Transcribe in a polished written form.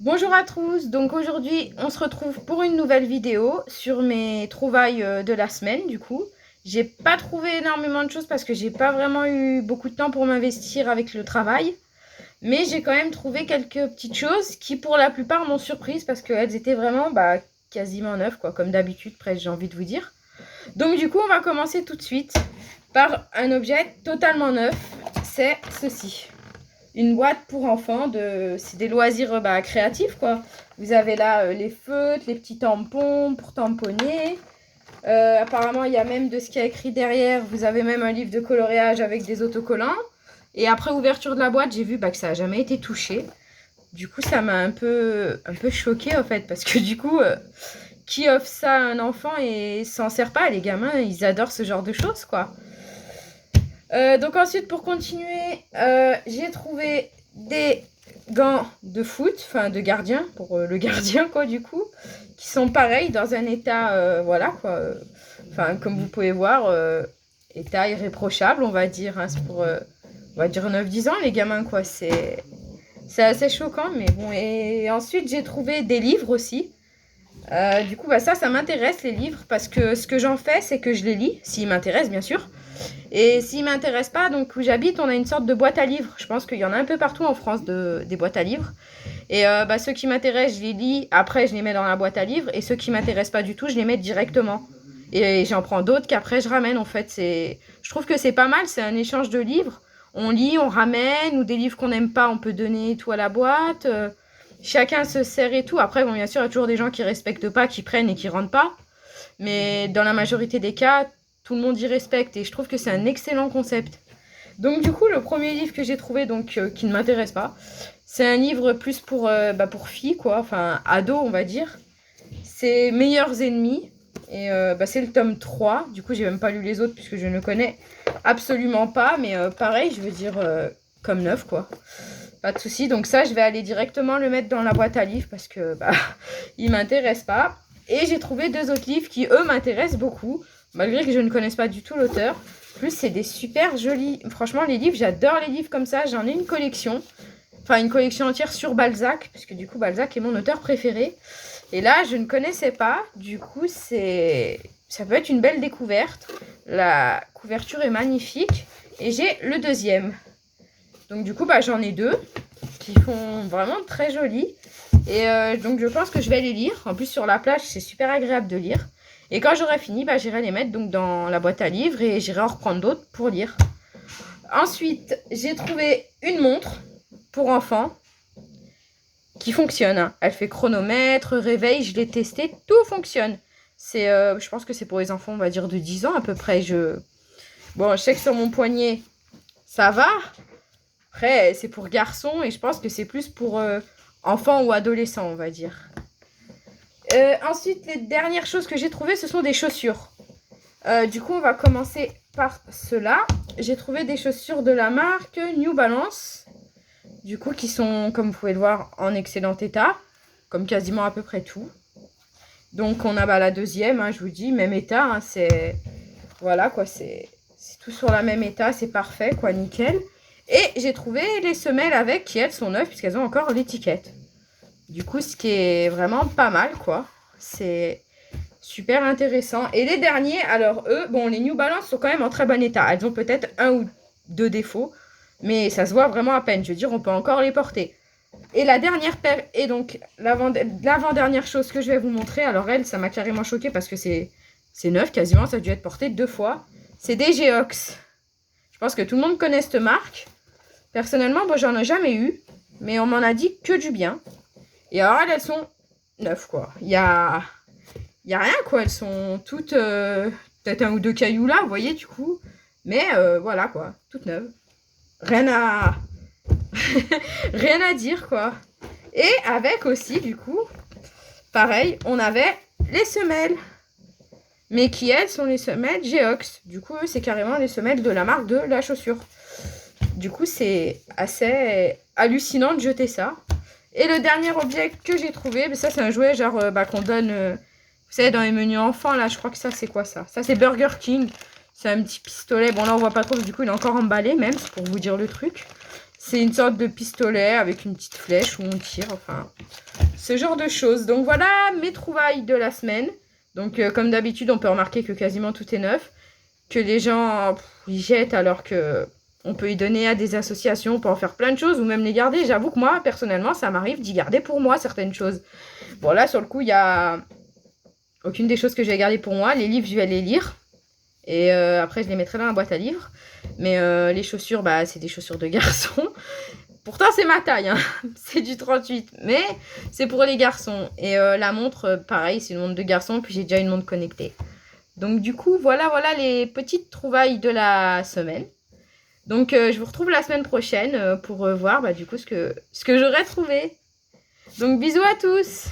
Bonjour à tous, donc aujourd'hui on se retrouve pour une nouvelle vidéo sur mes trouvailles de la semaine du coup. J'ai pas trouvé énormément de choses parce que j'ai pas vraiment eu beaucoup de temps pour m'investir avec le travail. Mais j'ai quand même trouvé quelques petites choses qui pour la plupart m'ont surprise parce qu'elles étaient vraiment quasiment neuves quoi, comme d'habitude presque j'ai envie de vous dire. Donc du coup on va commencer tout de suite par un objet totalement neuf, c'est ceci une boîte pour enfants, c'est des loisirs créatifs quoi. Vous avez là les feutres, les petits tampons pour tamponner. Apparemment, il y a même de ce qu'il y a écrit derrière. Vous avez même un livre de coloriage avec des autocollants. Et après ouverture de la boîte, j'ai vu que ça n'a jamais été touché. Du coup, ça m'a un peu choquée en fait. Parce que du coup, qui offre ça à un enfant et s'en sert pas? Les gamins, ils adorent ce genre de choses quoi. Donc ensuite, pour continuer, j'ai trouvé des gants de foot, enfin de gardien, pour le gardien quoi du coup, qui sont pareils dans un état, voilà quoi, enfin comme vous pouvez voir, état irréprochable on va dire, hein, c'est pour, on va dire 9-10 ans les gamins quoi, c'est assez choquant mais bon. Et ensuite j'ai trouvé des livres aussi. Du coup ça m'intéresse les livres parce que ce que j'en fais c'est que je les lis, s'ils m'intéressent bien sûr. Et s'il ne m'intéresse pas, donc où j'habite, on a une sorte de boîte à livres. Je pense qu'il y en a un peu partout en France des boîtes à livres. Et ceux qui m'intéressent, je les lis. Après, je les mets dans la boîte à livres. Et ceux qui ne m'intéressent pas du tout, je les mets directement. Et j'en prends d'autres qu'après, je ramène. En fait, je trouve que c'est pas mal. C'est un échange de livres. On lit, on ramène. Ou des livres qu'on n'aime pas, on peut donner tout à la boîte. Chacun se sert et tout. Après, bon, bien sûr, il y a toujours des gens qui ne respectent pas, qui prennent et qui ne rendent pas. Mais dans la majorité des cas, tout le monde y respecte et je trouve que c'est un excellent concept. Donc du coup, le premier livre que j'ai trouvé, qui ne m'intéresse pas, c'est un livre plus pour filles, quoi, enfin ados, on va dire. C'est Meilleurs ennemis. Et c'est le tome 3. Du coup, j'ai même pas lu les autres puisque je ne connais absolument pas. Mais pareil, je veux dire, comme neuf, quoi. Pas de souci. Donc ça, je vais aller directement le mettre dans la boîte à livres parce que il m'intéresse pas. Et j'ai trouvé deux autres livres qui, eux, m'intéressent beaucoup, malgré que je ne connaisse pas du tout l'auteur. En plus, c'est des super jolis... Franchement, les livres, j'adore les livres comme ça. J'en ai une collection. Enfin, une collection entière sur Balzac, puisque du coup, Balzac est mon auteur préféré. Et là, je ne connaissais pas. Du coup, ça peut être une belle découverte. La couverture est magnifique. Et j'ai le deuxième. Donc du coup, j'en ai deux qui font vraiment très jolis. Et donc je pense que je vais les lire. En plus, sur la plage, c'est super agréable de lire. Et quand j'aurai fini, j'irai les mettre donc dans la boîte à livres et j'irai en reprendre d'autres pour lire. Ensuite, j'ai trouvé une montre pour enfants qui fonctionne, hein. Elle fait chronomètre, réveil, je l'ai testé, tout fonctionne. Je pense que c'est pour les enfants, on va dire de 10 ans à peu près. Bon, je sais que sur mon poignet, ça va. Après, c'est pour garçons et je pense que c'est plus pour enfants ou adolescents, on va dire. Ensuite, les dernières choses que j'ai trouvées, ce sont des chaussures. Du coup, on va commencer par cela. J'ai trouvé des chaussures de la marque New Balance. Du coup, qui sont, comme vous pouvez le voir, en excellent état. Comme quasiment à peu près tout. Donc, on a la deuxième, hein, je vous dis, même état. Hein, voilà, quoi, c'est tout sur la même état. C'est parfait, quoi, nickel. Et j'ai trouvé les semelles avec, qui elles sont neuves, puisqu'elles ont encore l'étiquette. Du coup, ce qui est vraiment pas mal, quoi. C'est super intéressant. Et les derniers, alors eux, bon, les New Balance sont quand même en très bon état. Elles ont peut-être un ou deux défauts, mais ça se voit vraiment à peine. Je veux dire, on peut encore les porter. Et la dernière paire, et donc l'avant-dernière chose que je vais vous montrer, alors elle, ça m'a carrément choquée parce que c'est neuf quasiment, ça a dû être porté 2 fois. C'est des Geox. Je pense que tout le monde connaît cette marque. Personnellement, moi, j'en ai jamais eu, mais on m'en a dit que du bien. Et alors, elles sont neuves, quoi. Il y a rien, quoi. Elles sont toutes... peut-être un ou deux cailloux là, vous voyez, du coup. Mais voilà, quoi. Toutes neuves. Rien à... rien à dire, quoi. Et avec aussi, du coup, pareil, on avait les semelles. Mais qui, elles, sont les semelles Geox. Du coup, c'est carrément les semelles de la marque de la chaussure. Du coup, c'est assez hallucinant de jeter ça. Et le dernier objet que j'ai trouvé, ça c'est un jouet genre qu'on donne, vous savez, dans les menus enfants, là, je crois que ça c'est quoi ça? Ça c'est Burger King, c'est un petit pistolet, bon là on voit pas trop, du coup il est encore emballé même, c'est pour vous dire le truc. C'est une sorte de pistolet avec une petite flèche où on tire, enfin, ce genre de choses. Donc voilà mes trouvailles de la semaine. Donc comme d'habitude, on peut remarquer que quasiment tout est neuf. Que les gens ils jettent alors que on peut y donner à des associations pour en faire plein de choses ou même les garder. J'avoue que moi, personnellement, ça m'arrive d'y garder pour moi certaines choses. Bon là, sur le coup, il y a aucune des choses que je vais garder pour moi. Les livres, je vais les lire. Et après, je les mettrai dans la boîte à livres. Mais les chaussures, bah, c'est des chaussures de garçon. Pourtant, c'est ma taille. Hein. C'est du 38. Mais c'est pour les garçons. Et la montre, pareil, c'est une montre de garçon. Puis j'ai déjà une montre connectée. Donc du coup, voilà les petites trouvailles de la semaine. Donc je vous retrouve la semaine prochaine pour voir bah, du coup ce que j'aurai trouvé. Donc bisous à tous!